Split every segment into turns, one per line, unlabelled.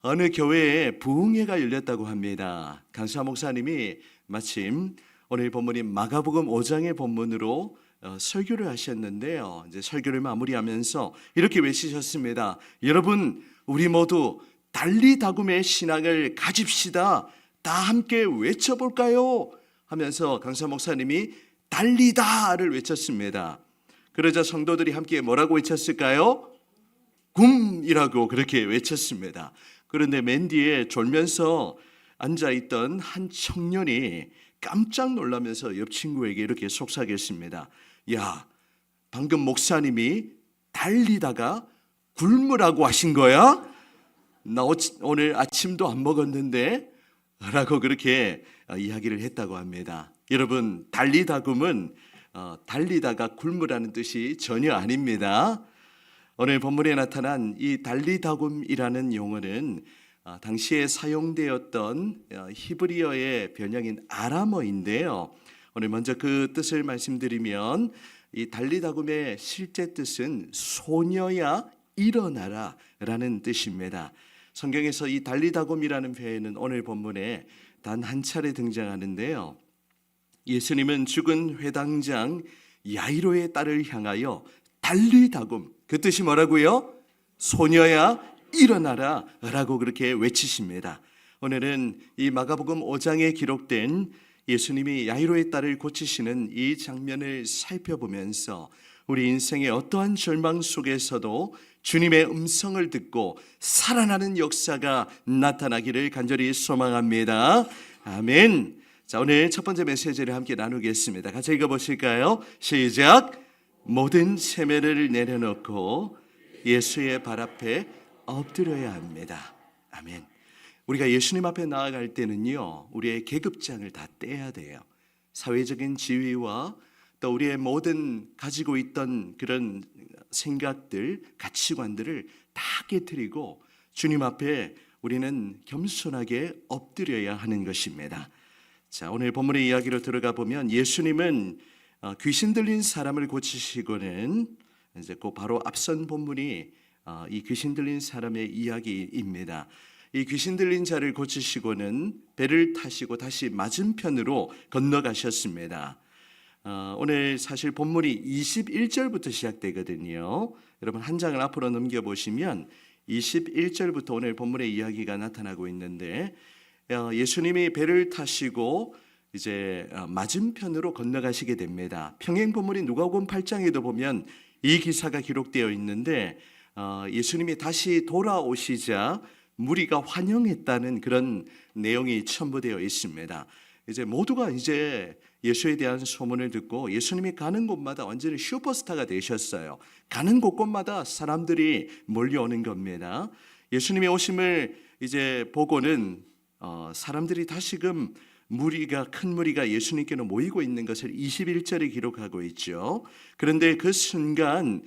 어느 교회에 부흥회가 열렸다고 합니다. 강수하 목사님이 마침 오늘 본문인 마가복음 5장의 본문으로 설교를 하셨는데요. 이제 설교를 마무리하면서 이렇게 외치셨습니다. 여러분, 우리 모두 달리다굼의 신앙을 가집시다. 다 함께 외쳐볼까요? 하면서 강수하 목사님이 달리다를 외쳤습니다. 그러자 성도들이 함께 뭐라고 외쳤을까요? 굼이라고 그렇게 외쳤습니다. 그런데 맨 뒤에 졸면서 앉아있던 한 청년이 깜짝 놀라면서 옆 친구에게 이렇게 속삭였습니다. 야, 방금 목사님이 달리다가 굶으라고 하신 거야? 나 오늘 아침도 안 먹었는데? 라고 그렇게 이야기를 했다고 합니다. 여러분, 달리다굼은 달리다가 굶으라는 뜻이 전혀 아닙니다. 오늘 본문에 나타난 이 달리다굼이라는 용어는 당시에 사용되었던 히브리어의 변형인 아람어인데요. 오늘 먼저 그 뜻을 말씀드리면 이 달리다굼의 실제 뜻은 소녀야 일어나라 라는 뜻입니다. 성경에서 이 달리다굼이라는 표현은 오늘 본문에 단 한 차례 등장하는데요. 예수님은 죽은 회당장 야이로의 딸을 향하여 달리다굼, 그 뜻이 뭐라고요? 소녀야 일어나라 라고 그렇게 외치십니다. 오늘은 이 마가복음 5장에 기록된 예수님이 야이로의 딸을 고치시는 이 장면을 살펴보면서 우리 인생의 어떠한 절망 속에서도 주님의 음성을 듣고 살아나는 역사가 나타나기를 간절히 소망합니다. 아멘. 자, 오늘 첫 번째 메시지를 함께 나누겠습니다. 같이 읽어보실까요? 시작. 모든 세면을 내려놓고 예수의 발 앞에 엎드려야 합니다. 아멘. 우리가 예수님 앞에 나아갈 때는요, 우리의 계급장을 다 떼야 돼요. 사회적인 지위와 또 우리의 모든 가지고 있던 그런 생각들, 가치관들을 다 깨트리고 주님 앞에 우리는 겸손하게 엎드려야 하는 것입니다. 자, 오늘 본문의 이야기로 들어가 보면 예수님은 귀신 들린 사람을 고치시고는 이제 그 바로 앞선 본문이 이 귀신 들린 사람의 이야기입니다. 이 귀신 들린 자를 고치시고는 배를 타시고 다시 맞은편으로 건너가셨습니다. 오늘 사실 본문이 21절부터 시작되거든요. 여러분 한 장을 앞으로 넘겨보시면 21절부터 오늘 본문의 이야기가 나타나고 있는데 예수님이 배를 타시고 이제 맞은편으로 건너가시게 됩니다. 평행 본문인 누가복음 8장에도 보면 이 기사가 기록되어 있는데 예수님이 다시 돌아오시자 무리가 환영했다는 그런 내용이 첨부되어 있습니다. 이제 모두가 이제 예수에 대한 소문을 듣고 예수님이 가는 곳마다 완전히 슈퍼스타가 되셨어요. 가는 곳곳마다 사람들이 몰려오는 겁니다. 예수님의 오심을 이제 보고는 사람들이 다시금 큰 무리가 예수님께로 모이고 있는 것을 21절에 기록하고 있죠. 그런데 그 순간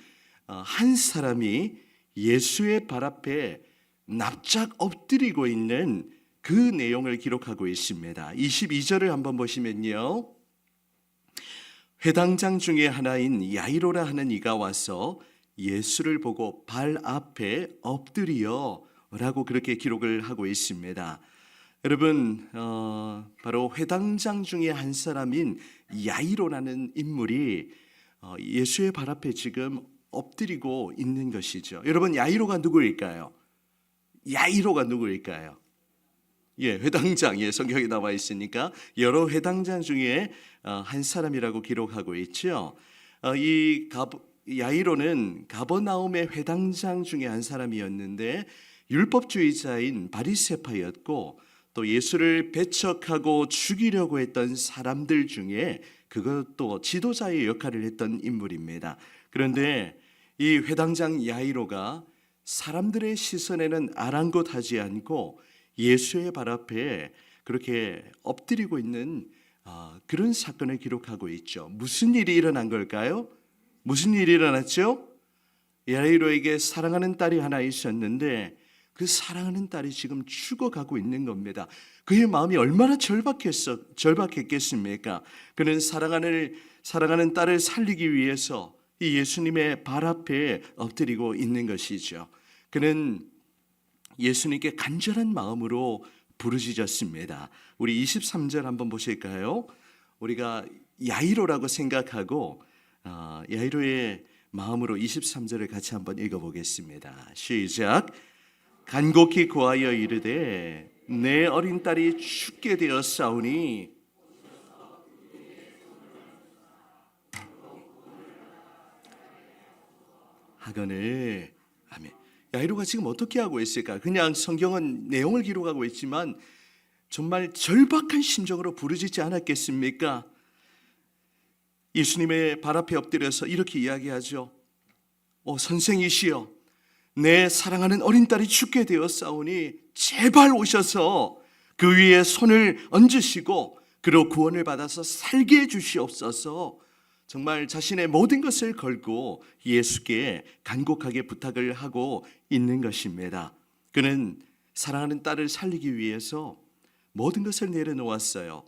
한 사람이 예수의 발 앞에 납작 엎드리고 있는 그 내용을 기록하고 있습니다. 22절을 한번 보시면요. 회당장 중에 하나인 야이로라 하는 이가 와서 예수를 보고 발 앞에 엎드려 라고 그렇게 기록을 하고 있습니다. 여러분, 바로 회당장 중에 한 사람인 야이로라는 인물이 예수의 발 앞에 지금 엎드리고 있는 것이죠. 여러분, 야이로가 누구일까요? 야이로가 누구일까요? 예, 회당장, 성경에 나와 있으니까 여러 회당장 중에 한 사람이라고 기록하고 있죠. 이 야이로는 가버나움의 회당장 중에 한 사람이었는데 율법주의자인 바리새파였고 또 예수를 배척하고 죽이려고 했던 사람들 중에 그것도 지도자의 역할을 했던 인물입니다. 그런데 이 회당장 야이로가 사람들의 시선에는 아랑곳하지 않고 예수의 발 앞에 그렇게 엎드리고 있는 그런 사건을 기록하고 있죠. 무슨 일이 일어난 걸까요? 무슨 일이 일어났죠? 야이로에게 사랑하는 딸이 하나 있었는데 그 사랑하는 딸이 지금 죽어가고 있는 겁니다. 그의 마음이 얼마나 절박했겠습니까? 그는 사랑하는 딸을 살리기 위해서 이 예수님의 발 앞에 엎드리고 있는 것이죠. 그는 예수님께 간절한 마음으로 부르짖었습니다. 우리 23절 한번 보실까요? 우리가 야이로라고 생각하고 야이로의 마음으로 23절을 같이 한번 읽어보겠습니다. 시작. 간곡히 구하여 이르되 내 어린 딸이 죽게 되었사오니 하거늘. 아멘. 야이로가 지금 어떻게 하고 있을까? 그냥 성경은 내용을 기록하고 있지만 정말 절박한 심정으로 부르짖지 않았겠습니까? 예수님의 발 앞에 엎드려서 이렇게 이야기하죠. 선생이시여, 내 사랑하는 어린 딸이 죽게 되었사오니 제발 오셔서 그 위에 손을 얹으시고 그로 구원을 받아서 살게 해주시옵소서. 정말 자신의 모든 것을 걸고 예수께 간곡하게 부탁을 하고 있는 것입니다. 그는 사랑하는 딸을 살리기 위해서 모든 것을 내려놓았어요.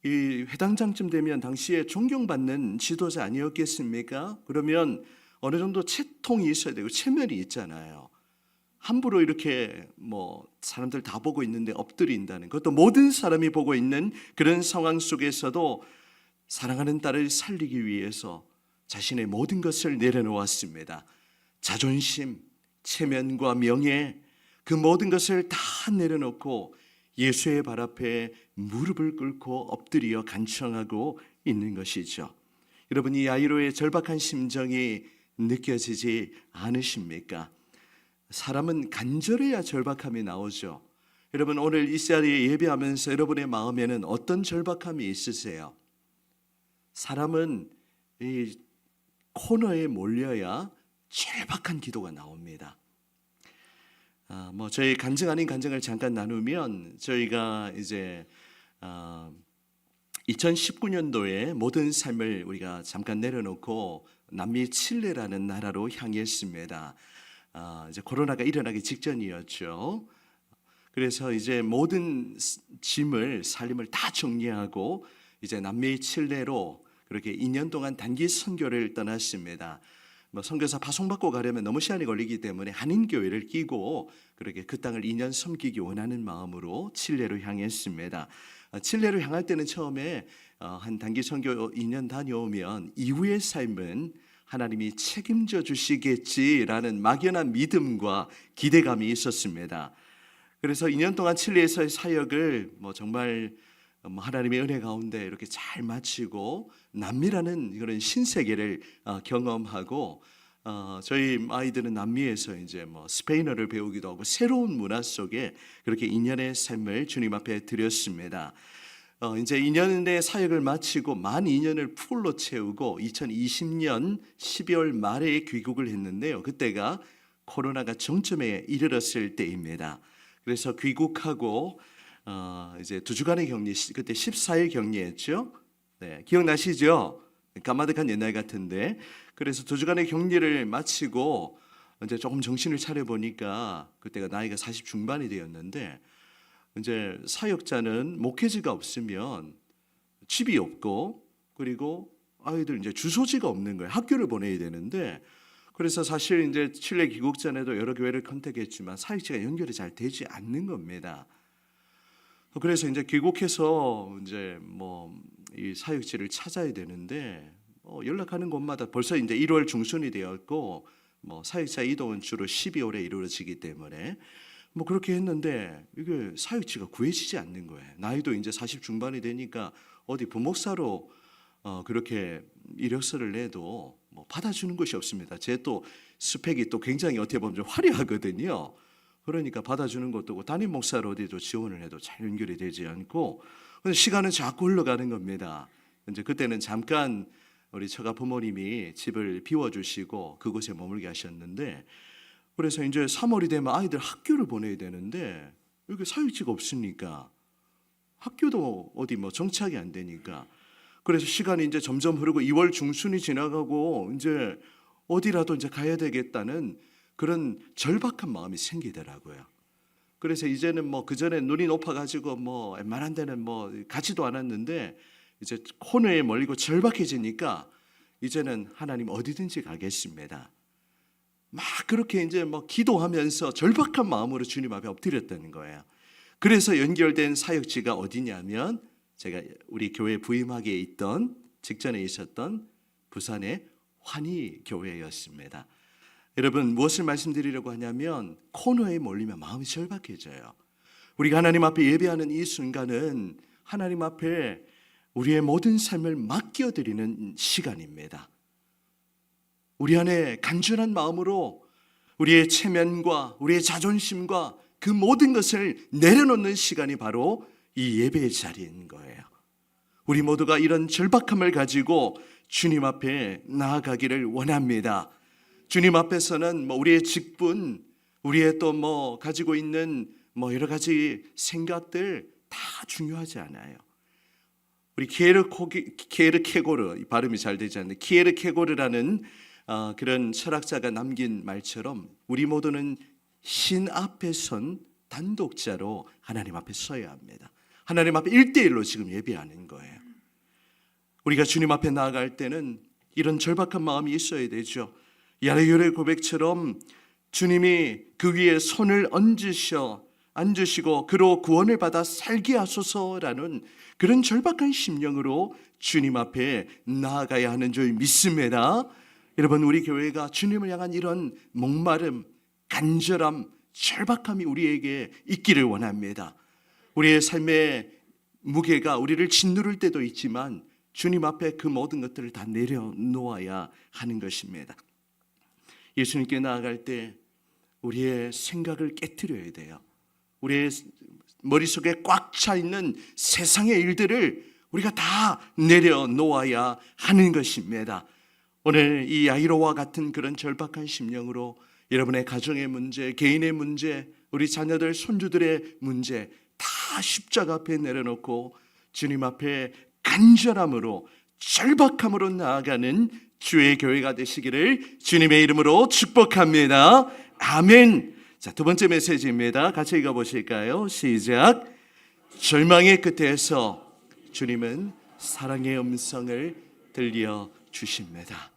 이 회당장쯤 되면 당시에 존경받는 지도자 아니었겠습니까? 그러면 어느 정도 채통이 있어야 되고 체면이 있잖아요. 함부로 이렇게 사람들 다 보고 있는데 엎드린다는, 그것도 모든 사람이 보고 있는 그런 상황 속에서도 사랑하는 딸을 살리기 위해서 자신의 모든 것을 내려놓았습니다. 자존심, 체면과 명예, 그 모든 것을 다 내려놓고 예수의 발 앞에 무릎을 꿇고 엎드려 간청하고 있는 것이죠. 여러분, 이 야이로의 절박한 심정이 느껴지지 않으십니까? 사람은 간절해야 절박함이 나오죠. 여러분, 오늘 이 자리에 예배하면서 여러분의 마음에는 어떤 절박함이 있으세요? 사람은 이 코너에 몰려야 절박한 기도가 나옵니다. 저희 간증 아닌 간증을 잠깐 나누면, 저희가 이제 2019년도에 모든 삶을 우리가 잠깐 내려놓고 남미 칠레라는 나라로 향했습니다. 이제 코로나가 일어나기 직전이었죠. 그래서 이제 모든 짐을, 살림을 다 정리하고 이제 남미 칠레로 그렇게 2년 동안 단기 선교를 떠났습니다. 선교사 파송받고 가려면 너무 시간이 걸리기 때문에 한인교회를 끼고 그렇게 그 땅을 2년 섬기기 원하는 마음으로 칠레로 향했습니다. 칠레로 향할 때는 처음에 한 단기 선교 2년 다녀오면 이후의 삶은 하나님이 책임져 주시겠지라는 막연한 믿음과 기대감이 있었습니다. 그래서 2년 동안 칠레에서의 사역을 정말 하나님의 은혜 가운데 이렇게 잘 마치고 남미라는 그런 신세계를 경험하고, 저희 아이들은 남미에서 이제 스페인어를 배우기도 하고 새로운 문화 속에 그렇게 2년의 삶을 주님 앞에 드렸습니다. 이제 2년의 사역을 마치고 만 2년을 풀로 채우고 2020년 12월 말에 귀국을 했는데요. 그때가 코로나가 정점에 이르렀을 때입니다. 그래서 귀국하고 이제 2주간의 격리, 그때 14일 격리했죠. 네, 기억나시죠? 까마득한 옛날 같은데. 그래서 2주간의 격리를 마치고 이제 조금 정신을 차려 보니까 그때가 나이가 40 중반이 되었는데, 이제 사역자는 목회지가 없으면 집이 없고, 그리고 아이들 이제 주소지가 없는 거예요. 학교를 보내야 되는데, 그래서 사실 이제 칠레 귀국 전에도 여러 교회를 컨택했지만 사역지가 연결이 잘 되지 않는 겁니다. 그래서 이제 귀국해서 이제 이 사역지를 찾아야 되는데, 연락하는 곳마다 벌써 이제 1월 중순이 되었고, 사역자 이동은 주로 12월에 이루어지기 때문에 그렇게 했는데 이게 사역지가 구해지지 않는 거예요. 나이도 이제 40 중반이 되니까 어디 부목사로 그렇게 이력서를 내도 받아주는 것이 없습니다. 제 또 스펙이 또 굉장히 어떻게 보면 좀 화려하거든요. 그러니까 받아주는 것도 없고, 담임 목사로 어디도 지원을 해도 잘 연결이 되지 않고, 시간은 자꾸 흘러가는 겁니다. 이제 그때는 잠깐 우리 처가 부모님이 집을 비워주시고 그곳에 머물게 하셨는데, 그래서 이제 3월이 되면 아이들 학교를 보내야 되는데 여기 사역지가 없으니까 학교도 어디 정착이 안 되니까, 그래서 시간이 이제 점점 흐르고 2월 중순이 지나가고 이제 어디라도 이제 가야 되겠다는 그런 절박한 마음이 생기더라고요. 그래서 이제는 그 전에 눈이 높아가지고 웬만한 데는 가지도 않았는데, 이제 코너에 몰리고 절박해지니까 이제는 하나님 어디든지 가겠습니다. 막 그렇게 이제 뭐 기도하면서 절박한 마음으로 주님 앞에 엎드렸다는 거예요. 그래서 연결된 사역지가 어디냐면 제가 우리 교회 부임하기에 있던 직전에 있었던 부산의 환희교회였습니다. 여러분, 무엇을 말씀드리려고 하냐면 코너에 몰리면 마음이 절박해져요. 우리가 하나님 앞에 예배하는 이 순간은 하나님 앞에 우리의 모든 삶을 맡겨드리는 시간입니다. 우리 안에 간절한 마음으로 우리의 체면과 우리의 자존심과 그 모든 것을 내려놓는 시간이 바로 이 예배의 자리인 거예요. 우리 모두가 이런 절박함을 가지고 주님 앞에 나아가기를 원합니다. 주님 앞에서는 우리의 직분, 우리의 또 가지고 있는 여러 가지 생각들 다 중요하지 않아요. 우리 키에르케고르, 발음이 잘 되지 않는데 키에르케고르라는 그런 철학자가 남긴 말처럼 우리 모두는 신 앞에 선 단독자로 하나님 앞에 서야 합니다. 하나님 앞에 1대1로 지금 예배하는 거예요. 우리가 주님 앞에 나아갈 때는 이런 절박한 마음이 있어야 되죠. 야레율의 고백처럼 주님이 그 위에 손을 얹으시고 그로 구원을 받아 살게 하소서라는 그런 절박한 심령으로 주님 앞에 나아가야 하는 줄 믿습니다. 여러분, 우리 교회가 주님을 향한 이런 목마름, 간절함, 절박함이 우리에게 있기를 원합니다. 우리의 삶의 무게가 우리를 짓누를 때도 있지만 주님 앞에 그 모든 것들을 다 내려놓아야 하는 것입니다. 예수님께 나아갈 때 우리의 생각을 깨트려야 돼요. 우리의 머릿속에 꽉 차 있는 세상의 일들을 우리가 다 내려놓아야 하는 것입니다. 오늘 이 야이로와 같은 그런 절박한 심령으로 여러분의 가정의 문제, 개인의 문제, 우리 자녀들, 손주들의 문제 다 십자가 앞에 내려놓고 주님 앞에 간절함으로 절박함으로 나아가는 주의 교회가 되시기를 주님의 이름으로 축복합니다. 아멘. 자, 두 번째 메시지입니다. 같이 읽어보실까요? 시작. 절망의 끝에서 주님은 사랑의 음성을 들려주십니다.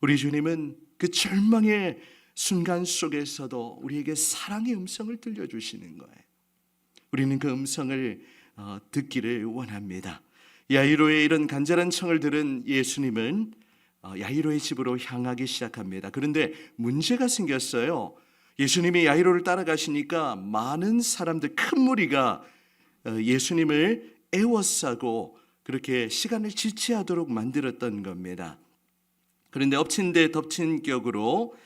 우리 주님은 그 절망의 순간 속에서도 우리에게 사랑의 음성을 들려주시는 거예요. 우리는 그 음성을 듣기를 원합니다. 야이로의 이런 간절한 청을 들은 예수님은 야이로의 집으로 향하기 시작합니다. 그런데 문제가 생겼어요. 예수님이 야이로를 따라가시니까 많은 사람들, 큰 무리가 예수님을 애워싸고 그렇게 시간을 지체하도록 만들었던 겁니다. 그런데 엎친 데 덮친 격으로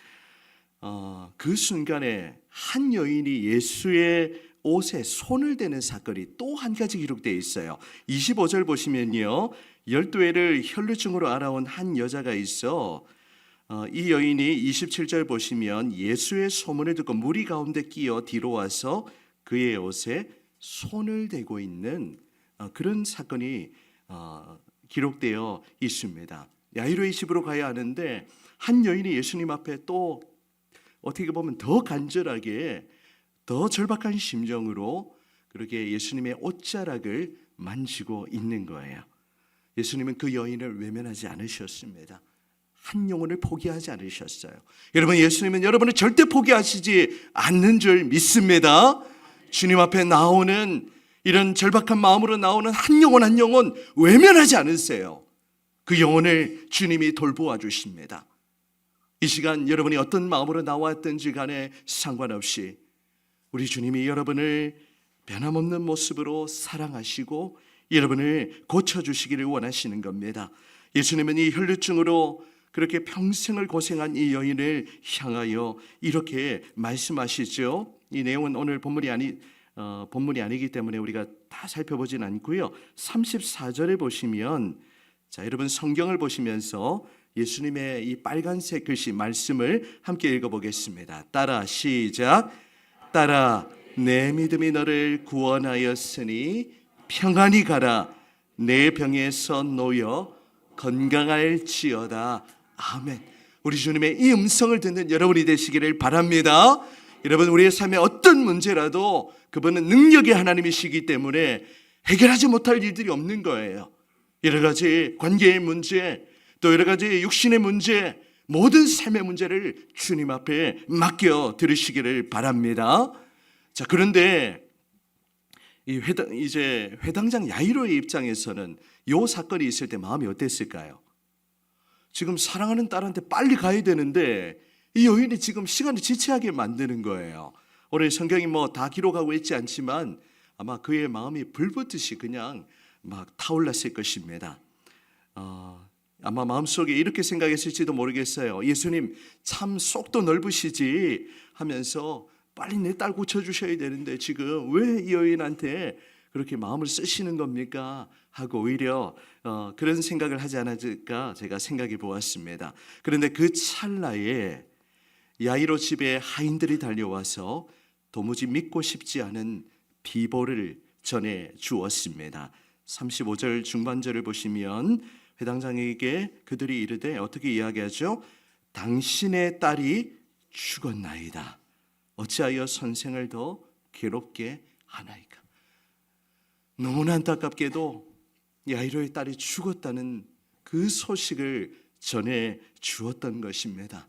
그 순간에 한 여인이 예수의 옷에 손을 대는 사건이 또 한 가지 기록되어 있어요. 25절 보시면요, 12회를 혈루증으로 알아온 한 여자가 있어 이 여인이 27절 보시면 예수의 소문을 듣고 무리 가운데 끼어 뒤로 와서 그의 옷에 손을 대고 있는 그런 사건이 기록되어 있습니다. 야이로의 집으로 가야 하는데 한 여인이 예수님 앞에 또 어떻게 보면 더 간절하게 더 절박한 심정으로 그렇게 예수님의 옷자락을 만지고 있는 거예요. 예수님은 그 여인을 외면하지 않으셨습니다. 한 영혼을 포기하지 않으셨어요. 여러분, 예수님은 여러분을 절대 포기하시지 않는 줄 믿습니다. 주님 앞에 나오는 이런 절박한 마음으로 나오는 한 영혼 한 영혼 외면하지 않으세요. 그 영혼을 주님이 돌보아 주십니다. 이 시간 여러분이 어떤 마음으로 나왔든지 간에 상관없이 우리 주님이 여러분을 변함없는 모습으로 사랑하시고 여러분을 고쳐주시기를 원하시는 겁니다. 예수님은 이 혈루증으로 그렇게 평생을 고생한 이 여인을 향하여 이렇게 말씀하시죠. 이 내용은 오늘 본문이 아니기 때문에 우리가 다 살펴보진 않고요. 34절에 보시면, 자, 여러분 성경을 보시면서 예수님의 이 빨간색 글씨 말씀을 함께 읽어보겠습니다. 따라 시작. 따라 내 믿음이 너를 구원하였으니 평안히 가라. 내 병에서 놓여 건강할지어다. 아멘. 우리 주님의 이 음성을 듣는 여러분이 되시기를 바랍니다. 여러분, 우리의 삶에 어떤 문제라도 그분은 능력의 하나님이시기 때문에 해결하지 못할 일들이 없는 거예요. 여러 가지 관계의 문제, 또 여러 가지 육신의 문제, 모든 삶의 문제를 주님 앞에 맡겨 드리시기를 바랍니다. 자, 그런데 이제 회당장 야이로의 입장에서는 이 사건이 있을 때 마음이 어땠을까요? 지금 사랑하는 딸한테 빨리 가야 되는데 이 여인이 지금 시간을 지체하게 만드는 거예요. 오늘 성경이 뭐 다 기록하고 있지 않지만 아마 그의 마음이 불붙듯이 그냥 막 타올랐을 것입니다. 아마 마음속에 이렇게 생각했을지도 모르겠어요. 예수님 참 속도 넓으시지 하면서 빨리 내 딸 고쳐주셔야 되는데 지금 왜 이 여인한테 그렇게 마음을 쓰시는 겁니까? 하고 오히려 그런 생각을 하지 않았을까 제가 생각해 보았습니다. 그런데 그 찰나에 야이로 집에 하인들이 달려와서 도무지 믿고 싶지 않은 비보를 전해 주었습니다. 35절 중반절을 보시면 회당장에게 그들이 이르되 어떻게 이야기하죠? 당신의 딸이 죽었나이다. 어찌하여 선생을 더 괴롭게 하나이까? 너무나 안타깝게도 야이로의 딸이 죽었다는 그 소식을 전해 주었던 것입니다.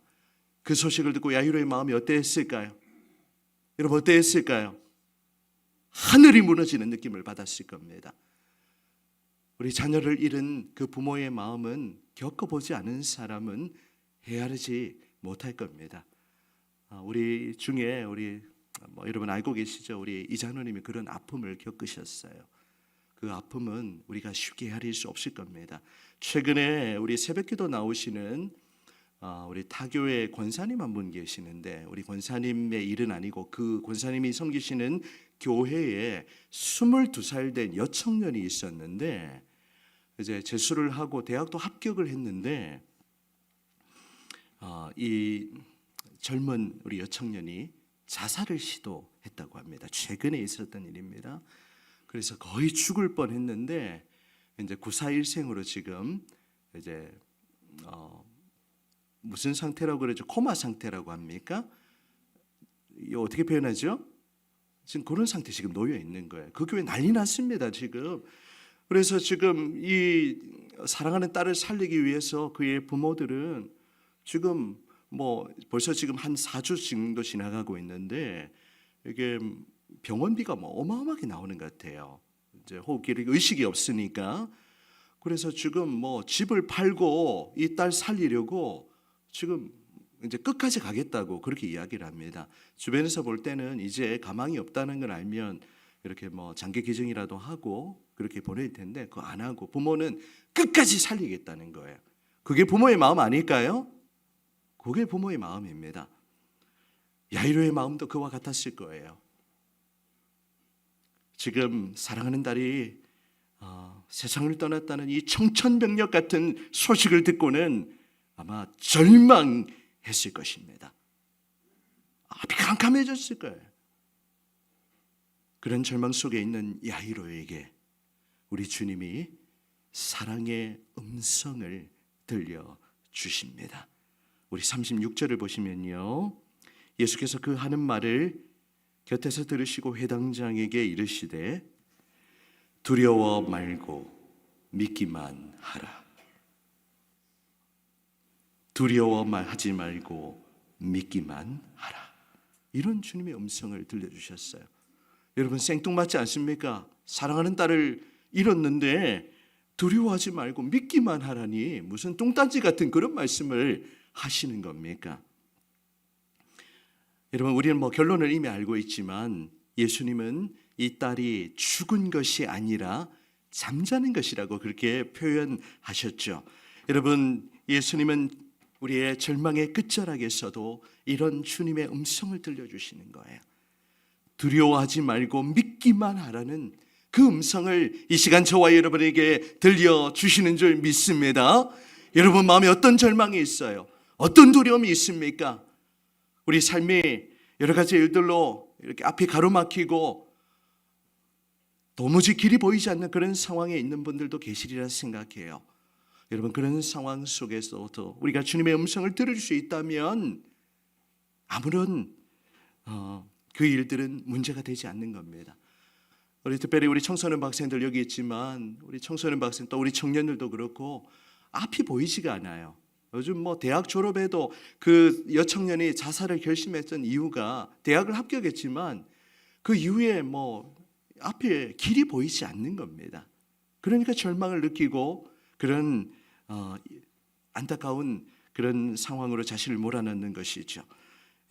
그 소식을 듣고 야이로의 마음이 어땠을까요? 여러분 어땠을까요? 하늘이 무너지는 느낌을 받았을 겁니다. 우리 자녀를 잃은 그 부모의 마음은 겪어보지 않은 사람은 헤아리지 못할 겁니다. 우리 중에 여러분 알고 계시죠? 우리 이장로님이 그런 아픔을 겪으셨어요. 그 아픔은 우리가 쉽게 헤아릴 수 없을 겁니다. 최근에 우리 새벽기도 나오시는 우리 타교의 권사님 한 분 계시는데 우리 권사님의 일은 아니고 그 권사님이 섬기시는 교회에 22살 된 여청년이 있었는데 이제 재수를 하고 대학도 합격을 했는데 이 젊은 우리 여청년이 자살을 시도했다고 합니다. 최근에 있었던 일입니다. 그래서 거의 죽을 뻔했는데 이제 구사일생으로 지금 이제 무슨 상태라고 그러죠? 코마 상태라고 합니까? 이거 어떻게 표현하죠? 지금 그런 상태 지금 놓여 있는 거예요. 그 교회 난리 났습니다 지금. 그래서 지금 이 사랑하는 딸을 살리기 위해서 그의 부모들은 지금 뭐 벌써 지금 한 4주 정도 지나가고 있는데 이게 병원비가 뭐 어마어마하게 나오는 것 같아요. 이제 호흡기 의식이 없으니까. 그래서 지금 뭐 집을 팔고 이 딸 살리려고 지금 이제 끝까지 가겠다고 그렇게 이야기를 합니다. 주변에서 볼 때는 이제 가망이 없다는 걸 알면 이렇게 뭐 장기 기증이라도 하고 그렇게 보낼 텐데 그거 안 하고 부모는 끝까지 살리겠다는 거예요. 그게 부모의 마음 아닐까요? 그게 부모의 마음입니다. 야이로의 마음도 그와 같았을 거예요. 지금 사랑하는 딸이 세상을 떠났다는 이 청천벽력 같은 소식을 듣고는 아마 절망했을 것입니다. 앞이 캄캄해졌을 거예요. 그런 절망 속에 있는 야이로에게 우리 주님이 사랑의 음성을 들려주십니다. 우리 36절을 보시면요, 예수께서 그 하는 말을 곁에서 들으시고 회당장에게 이르시되 두려워 말고 믿기만 하라. 두려워하지 말고 믿기만 하라. 이런 주님의 음성을 들려주셨어요. 여러분 생뚱맞지 않습니까? 사랑하는 딸을 잃었는데 두려워하지 말고 믿기만 하라니 무슨 뚱딴지 같은 그런 말씀을 하시는 겁니까? 여러분 우리는 뭐 결론을 이미 알고 있지만 예수님은 이 딸이 죽은 것이 아니라 잠자는 것이라고 그렇게 표현하셨죠. 여러분 예수님은 우리의 절망의 끝자락에서도 이런 주님의 음성을 들려주시는 거예요. 두려워하지 말고 믿기만 하라는 그 음성을 이 시간 저와 여러분에게 들려주시는 줄 믿습니다. 여러분 마음에 어떤 절망이 있어요? 어떤 두려움이 있습니까? 우리 삶이 여러 가지 일들로 이렇게 앞이 가로막히고 도무지 길이 보이지 않는 그런 상황에 있는 분들도 계시리라 생각해요. 여러분 그런 상황 속에서도 우리가 주님의 음성을 들을 수 있다면 아무런 그 일들은 문제가 되지 않는 겁니다. 특별히 우리 청소년 학생들 여기 있지만 우리 청소년 학생 또 우리 청년들도 그렇고 앞이 보이지가 않아요. 요즘 뭐 대학 졸업해도 그 여청년이 자살을 결심했던 이유가 대학을 합격했지만 그 이후에 뭐 앞에 길이 보이지 않는 겁니다. 그러니까 절망을 느끼고 그런 안타까운 그런 상황으로 자신을 몰아넣는 것이죠.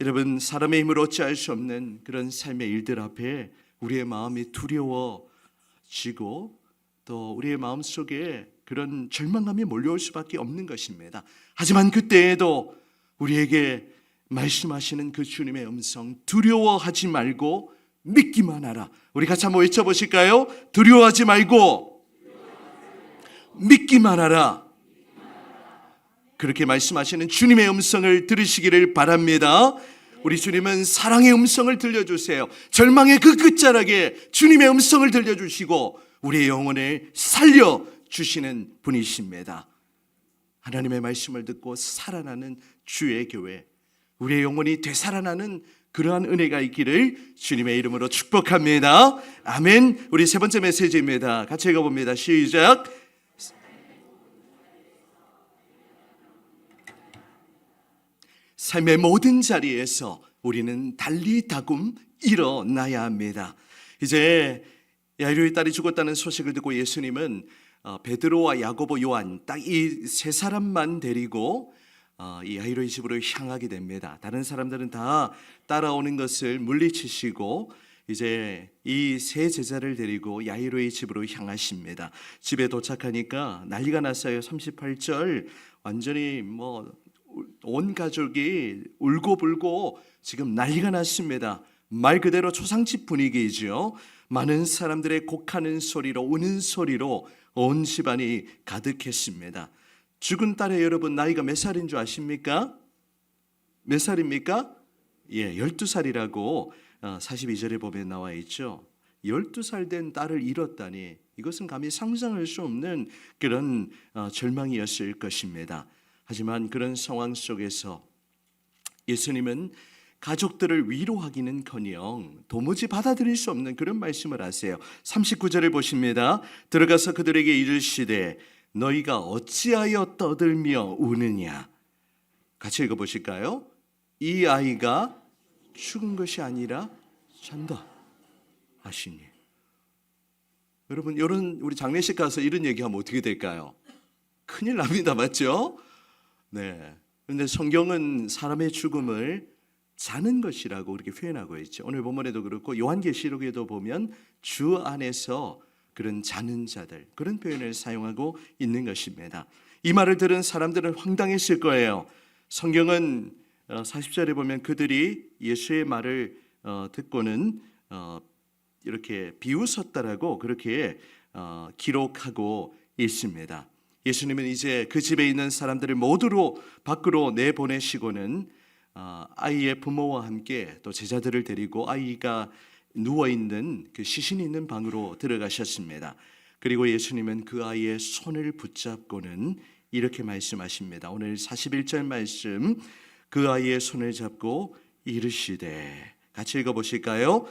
여러분, 사람의 힘으로 어찌할 수 없는 그런 삶의 일들 앞에 우리의 마음이 두려워지고 또 우리의 마음속에 그런 절망감이 몰려올 수밖에 없는 것입니다. 하지만 그때에도 우리에게 말씀하시는 그 주님의 음성, 두려워하지 말고 믿기만 하라. 우리 같이 한번 외쳐보실까요? 두려워하지 말고 믿기만 하라. 그렇게 말씀하시는 주님의 음성을 들으시기를 바랍니다. 우리 주님은 사랑의 음성을 들려주세요. 절망의 그 끝자락에 주님의 음성을 들려주시고 우리의 영혼을 살려주시는 분이십니다. 하나님의 말씀을 듣고 살아나는 주의 교회, 우리의 영혼이 되살아나는 그러한 은혜가 있기를 주님의 이름으로 축복합니다. 아멘. 우리 세 번째 메시지입니다. 같이 읽어봅니다. 시작. 삶의 모든 자리에서 우리는 달리다굼 일어나야 합니다. 이제 야이로의 딸이 죽었다는 소식을 듣고 예수님은 베드로와 야고보, 요한 딱 이 세 사람만 데리고 이 야이로의 집으로 향하게 됩니다. 다른 사람들은 다 따라오는 것을 물리치시고 이제 이 세 제자를 데리고 야이로의 집으로 향하십니다. 집에 도착하니까 난리가 났어요. 38절 완전히 온 가족이 울고불고 지금 난리가 났습니다. 말 그대로 초상집 분위기이죠. 많은 사람들의 곡하는 소리로, 우는 소리로 온 집안이 가득했습니다. 죽은 딸의 여러분 나이가 몇 살인 줄 아십니까? 몇 살입니까? 12살이라고 42절에 보면 나와 있죠. 12살 된 딸을 잃었다니 이것은 감히 상상할 수 없는 그런 절망이었을 것입니다. 하지만 그런 상황 속에서 예수님은 가족들을 위로하기는커녕 도무지 받아들일 수 없는 그런 말씀을 하세요. 39절을 보십니다. 들어가서 그들에게 이르시되 너희가 어찌하여 떠들며 우느냐. 같이 읽어보실까요? 이 아이가 죽은 것이 아니라 잔다 하시니. 여러분, 이런 우리 장례식 가서 이런 얘기하면 어떻게 될까요? 큰일 납니다. 맞죠? 네. 그런데 성경은 사람의 죽음을 자는 것이라고 그렇게 표현하고 있죠. 오늘 본문에도 그렇고 요한계시록에도 보면 주 안에서 그런 자는 자들, 그런 표현을 사용하고 있는 것입니다. 이 말을 들은 사람들은 황당했을 거예요. 성경은 40절에 보면 그들이 예수의 말을 듣고는 이렇게 비웃었다라고 그렇게 기록하고 있습니다. 예수님은 이제 그 집에 있는 사람들을 모두로 밖으로 내보내시고는 아이의 부모와 함께 또 제자들을 데리고 아이가 누워있는 그 시신이 있는 방으로 들어가셨습니다. 그리고 예수님은 그 아이의 손을 붙잡고는 이렇게 말씀하십니다. 오늘 41절 말씀, 그 아이의 손을 잡고 이르시되, 같이 읽어보실까요?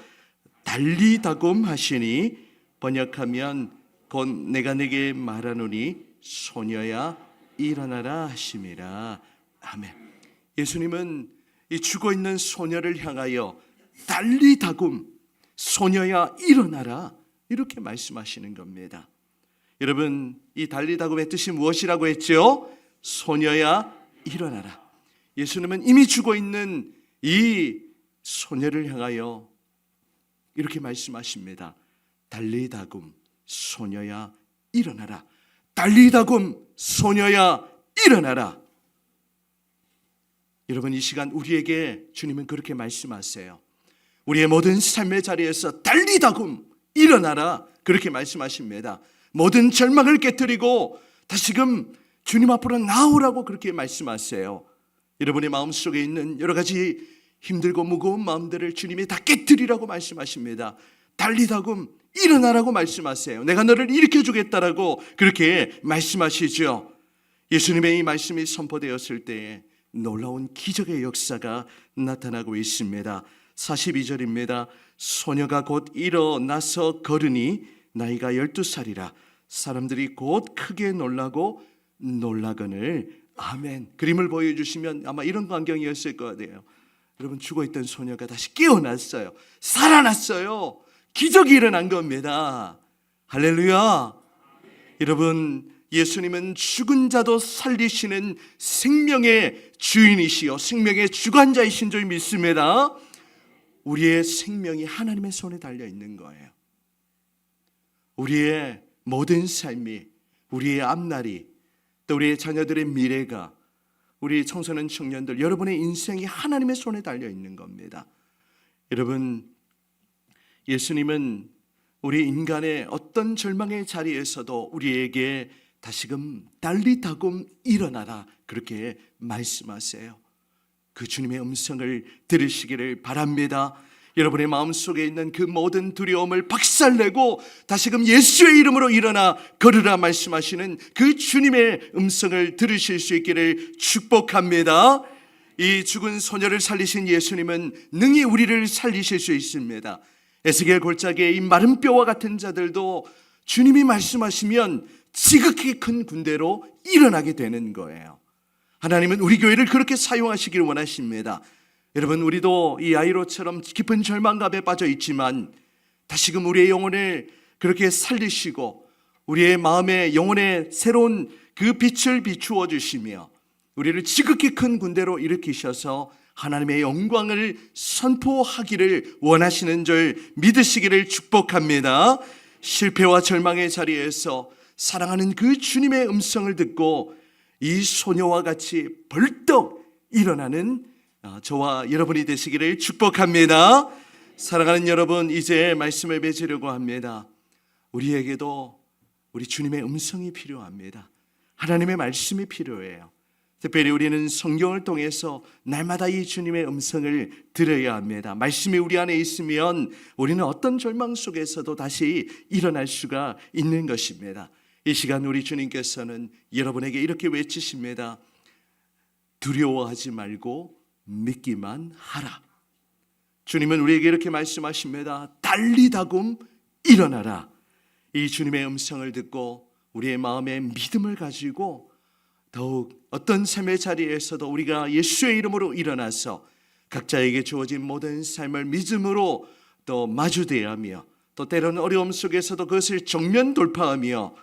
달리다굼 하시니, 번역하면 곧 내가 내게 말하노니 소녀야 일어나라 하심이라. 아멘. 예수님은 이 죽어있는 소녀를 향하여 달리다굼, 소녀야 일어나라, 이렇게 말씀하시는 겁니다. 여러분, 이 달리다굼의 뜻이 무엇이라고 했죠? 소녀야 일어나라. 예수님은 이미 죽어있는 이 소녀를 향하여 이렇게 말씀하십니다. 달리다굼, 소녀야 일어나라. 달리다굼, 소녀야 일어나라. 여러분, 이 시간 우리에게 주님은 그렇게 말씀하세요. 우리의 모든 삶의 자리에서 달리다굼, 일어나라, 그렇게 말씀하십니다. 모든 절망을 깨뜨리고 다시금 주님 앞으로 나오라고 그렇게 말씀하세요. 여러분의 마음속에 있는 여러 가지 힘들고 무거운 마음들을 주님이 다 깨뜨리라고 말씀하십니다. 달리다굼, 일어나라고 말씀하세요. 내가 너를 일으켜주겠다라고 그렇게 말씀하시죠. 예수님의 이 말씀이 선포되었을 때에 놀라운 기적의 역사가 나타나고 있습니다. 42절입니다. 소녀가 곧 일어나서 걸으니 나이가 12살이라 사람들이 곧 크게 놀라고 놀라거늘 아멘. 그림을 보여주시면 아마 이런 광경이었을 것 같아요. 여러분, 죽어있던 소녀가 다시 깨어났어요. 살아났어요. 기적이 일어난 겁니다. 할렐루야. 여러분, 예수님은 죽은 자도 살리시는 생명의 주인이시요 생명의 주관자이신 줄 믿습니다. 우리의 생명이 하나님의 손에 달려 있는 거예요. 우리의 모든 삶이, 우리의 앞날이, 또 우리의 자녀들의 미래가, 우리 청소년 청년들, 여러분의 인생이 하나님의 손에 달려 있는 겁니다. 여러분, 예수님은 우리 인간의 어떤 절망의 자리에서도 우리에게 다시금 달리다금 일어나라, 그렇게 말씀하세요. 그 주님의 음성을 들으시기를 바랍니다. 여러분의 마음속에 있는 그 모든 두려움을 박살내고 다시금 예수의 이름으로 일어나 걸으라 말씀하시는 그 주님의 음성을 들으실 수 있기를 축복합니다. 이 죽은 소녀를 살리신 예수님은 능히 우리를 살리실 수 있습니다. 에스겔 골짜기의 이 마른 뼈와 같은 자들도 주님이 말씀하시면 지극히 큰 군대로 일어나게 되는 거예요. 하나님은 우리 교회를 그렇게 사용하시기를 원하십니다. 여러분, 우리도 이 야이로처럼 깊은 절망감에 빠져 있지만 다시금 우리의 영혼을 그렇게 살리시고 우리의 마음에 영혼에 새로운 그 빛을 비추어 주시며 우리를 지극히 큰 군대로 일으키셔서 하나님의 영광을 선포하기를 원하시는 줄 믿으시기를 축복합니다. 실패와 절망의 자리에서 사랑하는 그 주님의 음성을 듣고 이 소녀와 같이 벌떡 일어나는 저와 여러분이 되시기를 축복합니다. 사랑하는 여러분, 이제 말씀을 맺으려고 합니다. 우리에게도 우리 주님의 음성이 필요합니다. 하나님의 말씀이 필요해요. 특별히 우리는 성경을 통해서 날마다 이 주님의 음성을 들어야 합니다. 말씀이 우리 안에 있으면 우리는 어떤 절망 속에서도 다시 일어날 수가 있는 것입니다. 이 시간 우리 주님께서는 여러분에게 이렇게 외치십니다. 두려워하지 말고 믿기만 하라. 주님은 우리에게 이렇게 말씀하십니다. 달리다금 일어나라. 이 주님의 음성을 듣고 우리의 마음에 믿음을 가지고 더욱 어떤 삶의 자리에서도 우리가 예수의 이름으로 일어나서 각자에게 주어진 모든 삶을 믿음으로 또 마주대하며 또 때로는 어려움 속에서도 그것을 정면 돌파하며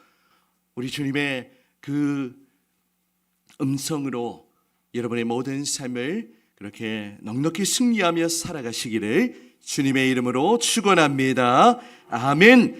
우리 주님의 그 음성으로 여러분의 모든 삶을 그렇게 넉넉히 승리하며 살아가시기를 주님의 이름으로 축원합니다. 아멘.